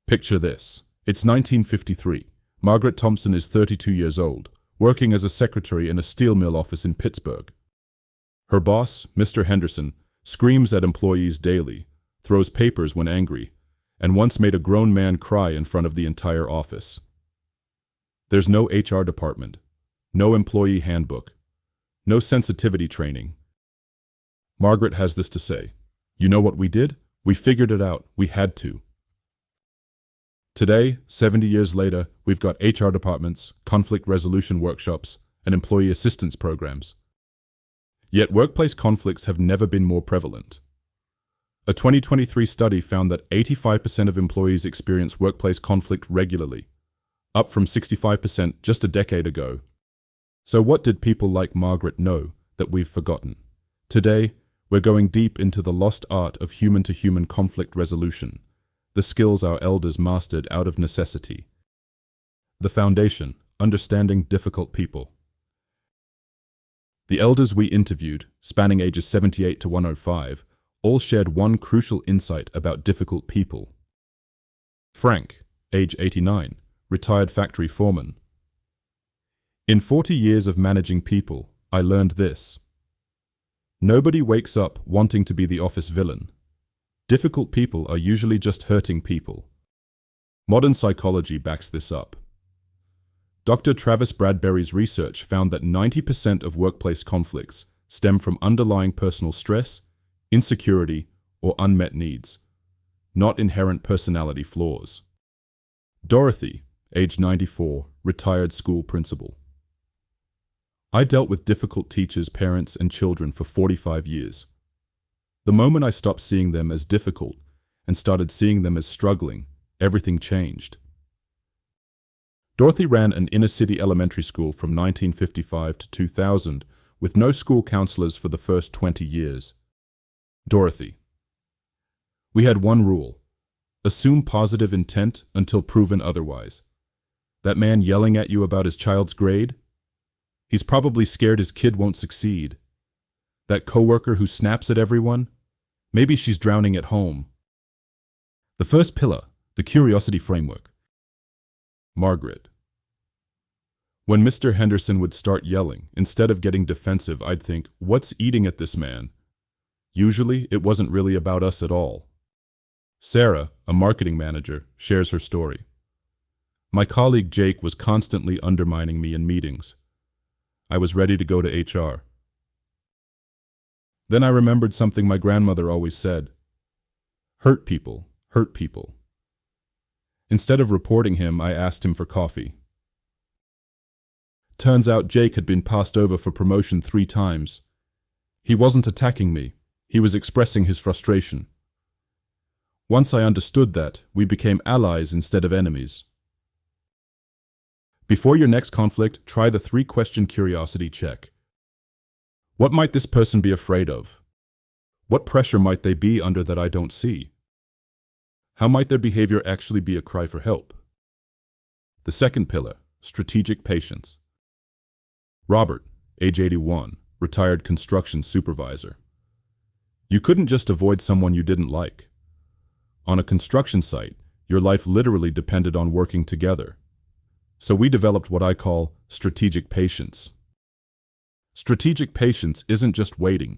Picture this. It's 1953. Margaret Thompson is 32 years old, working as a secretary in a steel mill office in Pittsburgh. Her boss, Mr. Henderson, screams at employees daily, throws papers when angry, and once made a grown man cry in front of the entire office. There's no HR department, no employee handbook, no sensitivity training. Margaret has this to say: "You know what we did? We figured it out. We had to." Today, 70 years later, we've got HR departments, conflict resolution workshops, and employee assistance programs. Yet workplace conflicts have never been more prevalent. A 2023 study found that 85% of employees experience workplace conflict regularly, up from 65% just a decade ago. So what did people like Margaret know that we've forgotten? Today, we're going deep into the lost art of human-to-human conflict resolution, the skills our elders mastered out of necessity. The foundation: understanding difficult people. The elders we interviewed, spanning ages 78 to 105, all shared one crucial insight about difficult people. Frank, age 89, retired factory foreman. "In 40 years of managing people, I learned this. Nobody wakes up wanting to be the office villain. Difficult people are usually just hurting people." Modern psychology backs this up. Dr. Travis Bradberry's research found that 90% of workplace conflicts stem from underlying personal stress, insecurity, or unmet needs, not inherent personality flaws. Dorothy, age 94, retired school principal. "I dealt with difficult teachers, parents, and children for 45 years. The moment I stopped seeing them as difficult and started seeing them as struggling, everything changed." Dorothy ran an inner-city elementary school from 1955 to 2000 with no school counselors for the first 20 years. Dorothy: "We had one rule: assume positive intent until proven otherwise. That man yelling at you about his child's grade? He's probably scared his kid won't succeed. That coworker who snaps at everyone? Maybe she's drowning at home." The first pillar: the curiosity framework. Margaret: "When Mr. Henderson would start yelling, instead of getting defensive, I'd think, what's eating at this man? Usually, it wasn't really about us at all." Sarah, a marketing manager, shares her story. "My colleague Jake was constantly undermining me in meetings. I was ready to go to HR. Then I remembered something my grandmother always said: hurt people, hurt people. Instead of reporting him, I asked him for coffee. Turns out Jake had been passed over for promotion 3 times. He wasn't attacking me, he was expressing his frustration. Once I understood that, we became allies instead of enemies." Before your next conflict, try the 3-question curiosity check. What might this person be afraid of? What pressure might they be under that I don't see? How might their behavior actually be a cry for help? The second pillar: strategic patience. Robert, age 81, retired construction supervisor. You couldn't just avoid someone you didn't like. On a construction site, your life literally depended on working together. So we developed what I call strategic patience. Strategic patience isn't just waiting.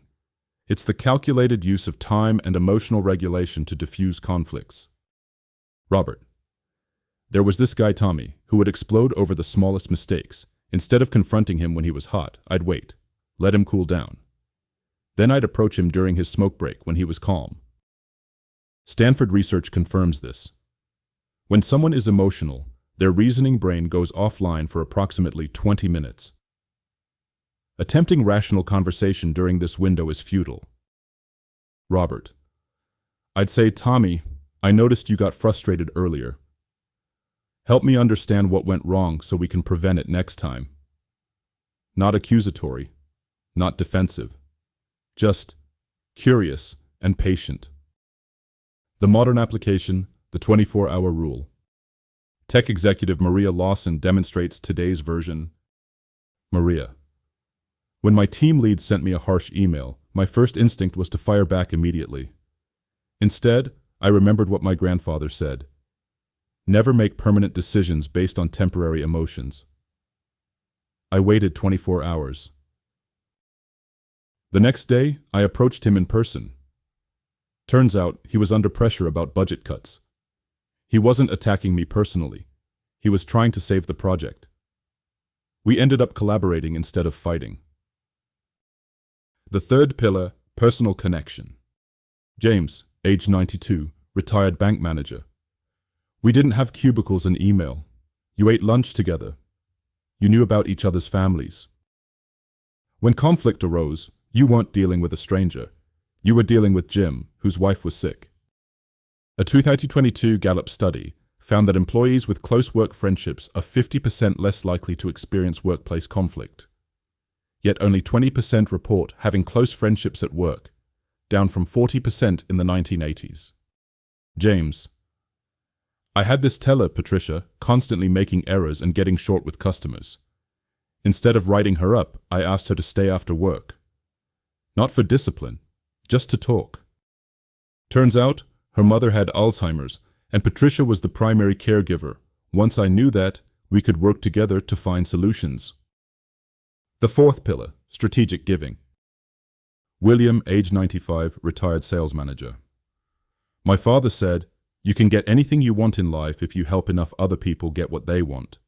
It's the calculated use of time and emotional regulation to diffuse conflicts. Robert: There was this guy Tommy who would explode over the smallest mistakes. Instead of confronting him when he was hot, I'd wait, let him cool down. Then I'd approach him during his smoke break when he was calm. Stanford research confirms this. When someone is emotional, their reasoning brain goes offline for approximately 20 minutes. Attempting rational conversation during this window is futile. Robert: I'd say, Tommy, I noticed you got frustrated earlier. Help me understand what went wrong so we can prevent it next time. Not accusatory, not defensive, just curious and patient. The modern application: the 24-hour rule. Tech executive Maria Lawson demonstrates today's version. Maria: When my team lead sent me a harsh email, my first instinct was to fire back immediately. Instead, I remembered what my grandfather said. Never make permanent decisions based on temporary emotions. I waited 24 hours. The next day, I approached him in person. Turns out, he was under pressure about budget cuts. He wasn't attacking me personally. He was trying to save the project. We ended up collaborating instead of fighting. The third pillar, personal connection. James, age 92, retired bank manager. We didn't have cubicles and email. You ate lunch together. You knew about each other's families. When conflict arose, you weren't dealing with a stranger. You were dealing with Jim, whose wife was sick. A 2022 Gallup study found that employees with close work friendships are 50% less likely to experience workplace conflict. Yet only 20% report having close friendships at work, down from 40% in the 1980s. James. I had this teller, Patricia, constantly making errors and getting short with customers. Instead of writing her up, I asked her to stay after work. Not for discipline, just to talk. Turns out, her mother had Alzheimer's, and Patricia was the primary caregiver. Once I knew that, we could work together to find solutions. The fourth pillar, strategic giving. William, age 95, retired sales manager. My father said, "You can get anything you want in life if you help enough other people get what they want."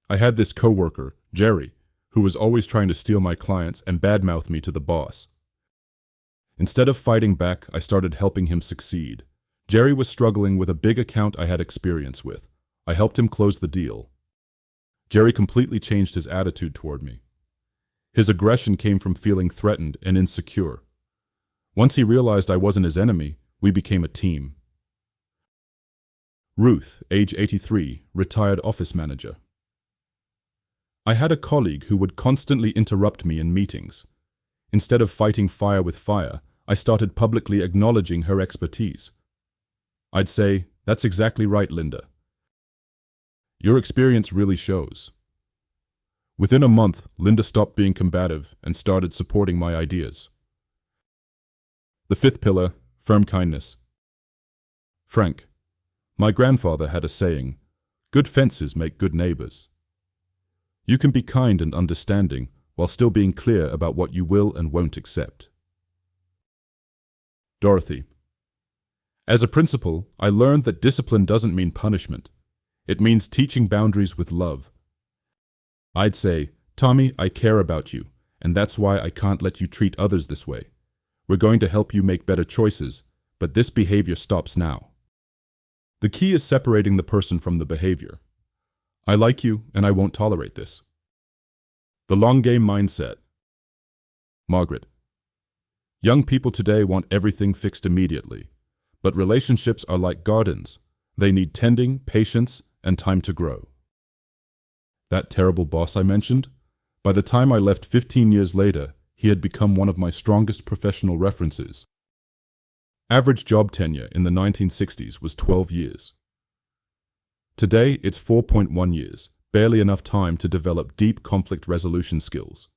I had this coworker, Jerry, who was always trying to steal my clients and badmouth me to the boss. Instead of fighting back, I started helping him succeed. Jerry was struggling with a big account I had experience with. I helped him close the deal. Jerry completely changed his attitude toward me. His aggression came from feeling threatened and insecure. Once he realized I wasn't his enemy, we became a team. Ruth, age 83, retired office manager. I had a colleague who would constantly interrupt me in meetings. Instead of fighting fire with fire, I started publicly acknowledging her expertise. I'd say, "That's exactly right, Linda. Your experience really shows." Within a month, Linda stopped being combative and started supporting my ideas. The fifth pillar, firm kindness. Frank. My grandfather had a saying, "Good fences make good neighbors." You can be kind and understanding while still being clear about what you will and won't accept. Dorothy. As a principal, I learned that discipline doesn't mean punishment. It means teaching boundaries with love. I'd say, "Tommy, I care about you, and that's why I can't let you treat others this way. We're going to help you make better choices, but this behavior stops now." The key is separating the person from the behavior. I like you, and I won't tolerate this. The long game mindset. Margaret. Young people today want everything fixed immediately, but relationships are like gardens. They need tending, patience, and time to grow. That terrible boss I mentioned? By the time I left 15 years later, he had become one of my strongest professional references. Average job tenure in the 1960s was 12 years. Today, it's 4.1 years, barely enough time to develop deep conflict resolution skills.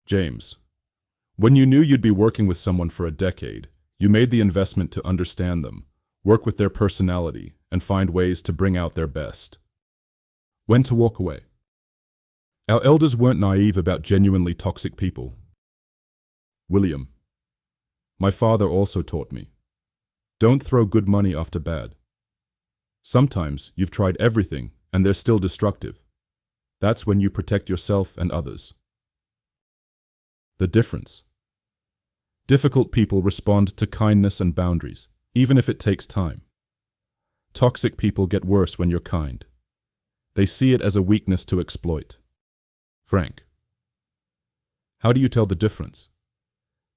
James. When you knew you'd be working with someone for a decade, you made the investment to understand them, work with their personality, and find ways to bring out their best. When to walk away. Our elders weren't naive about genuinely toxic people. William. My father also taught me. Don't throw good money after bad. Sometimes you've tried everything and they're still destructive. That's when you protect yourself and others. The difference. Difficult people respond to kindness and boundaries, even if it takes time. Toxic people get worse when you're kind. They see it as a weakness to exploit. Frank. How do you tell the difference?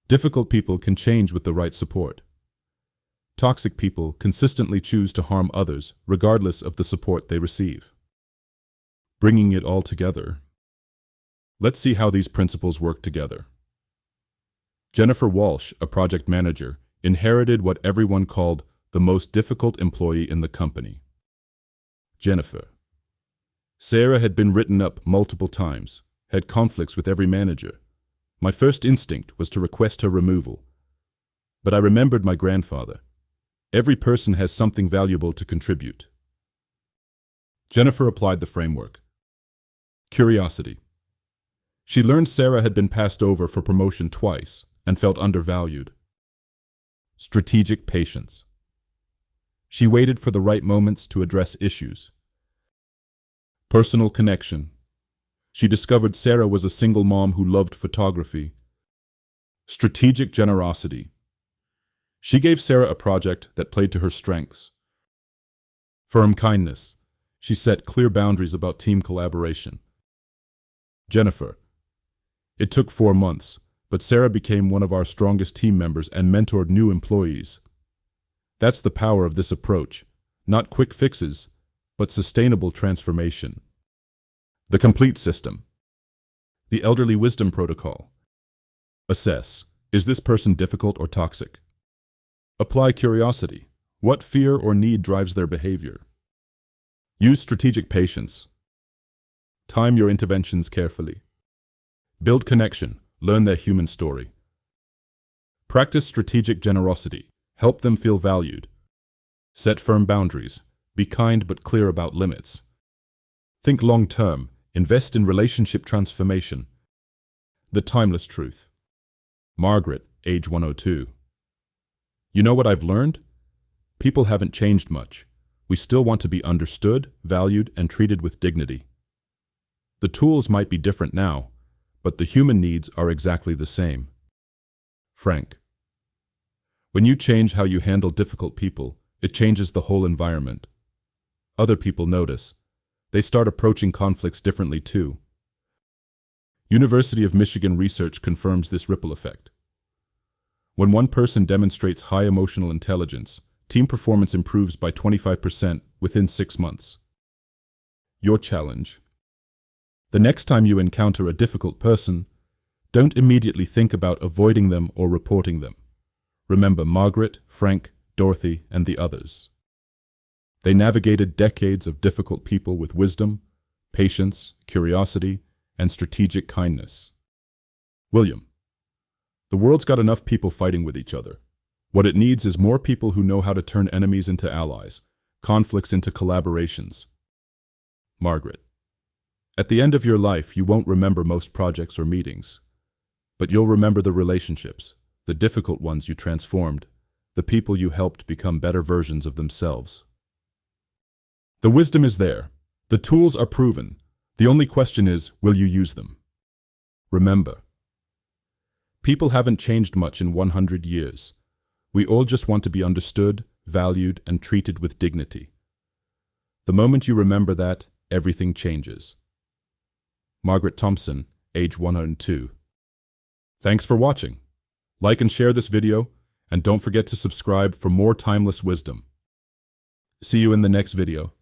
Difficult people can change with the right support. Toxic people consistently choose to harm others regardless of the support they receive. Bringing it all together. Let's see how these principles work together. Jennifer Walsh, a project manager, inherited what everyone called the most difficult employee in the company. Jennifer. Sarah had been written up multiple times, had conflicts with every manager. My first instinct was to request her removal. But I remembered my grandfather. Every person has something valuable to contribute. Jennifer applied the framework. Curiosity. She learned Sarah had been passed over for promotion twice and felt undervalued. Strategic patience. She waited for the right moments to address issues. Personal connection. She discovered Sarah was a single mom who loved photography. Strategic generosity. She gave Sarah a project that played to her strengths. Firm kindness. She set clear boundaries about team collaboration. Jennifer. It took 4 months, but Sarah became one of our strongest team members and mentored new employees. That's the power of this approach, not quick fixes, but sustainable transformation. The complete system. The elderly wisdom protocol. Assess, is this person difficult or toxic? Apply curiosity. What fear or need drives their behavior? Use strategic patience. Time your interventions carefully. Build connection. Learn their human story. Practice strategic generosity. Help them feel valued. Set firm boundaries. Be kind but clear about limits. Think long-term. Invest in relationship transformation. The timeless truth. Margaret, age 102. You know what I've learned? People haven't changed much. We still want to be understood, valued, and treated with dignity. The tools might be different now, but the human needs are exactly the same. Frank. When you change how you handle difficult people, it changes the whole environment. Other people notice. They start approaching conflicts differently too. University of Michigan research confirms this ripple effect. When one person demonstrates high emotional intelligence, team performance improves by 25% within 6 months. Your challenge. The next time you encounter a difficult person, don't immediately think about avoiding them or reporting them. Remember Margaret, Frank, Dorothy, and the others. They navigated decades of difficult people with wisdom, patience, curiosity, and strategic kindness. William. The world's got enough people fighting with each other. What it needs is more people who know how to turn enemies into allies, conflicts into collaborations. Margaret. At the end of your life, you won't remember most projects or meetings, but you'll remember the relationships, the difficult ones you transformed, the people you helped become better versions of themselves. The wisdom is there. The tools are proven. The only question is, will you use them? Remember, people haven't changed much in 100 years. We all just want to be understood, valued, and treated with dignity. The moment you remember that, everything changes. Margaret Thompson, age 102. Thanks for watching. Like and share this video, and don't forget to subscribe for more timeless wisdom. See you in the next video.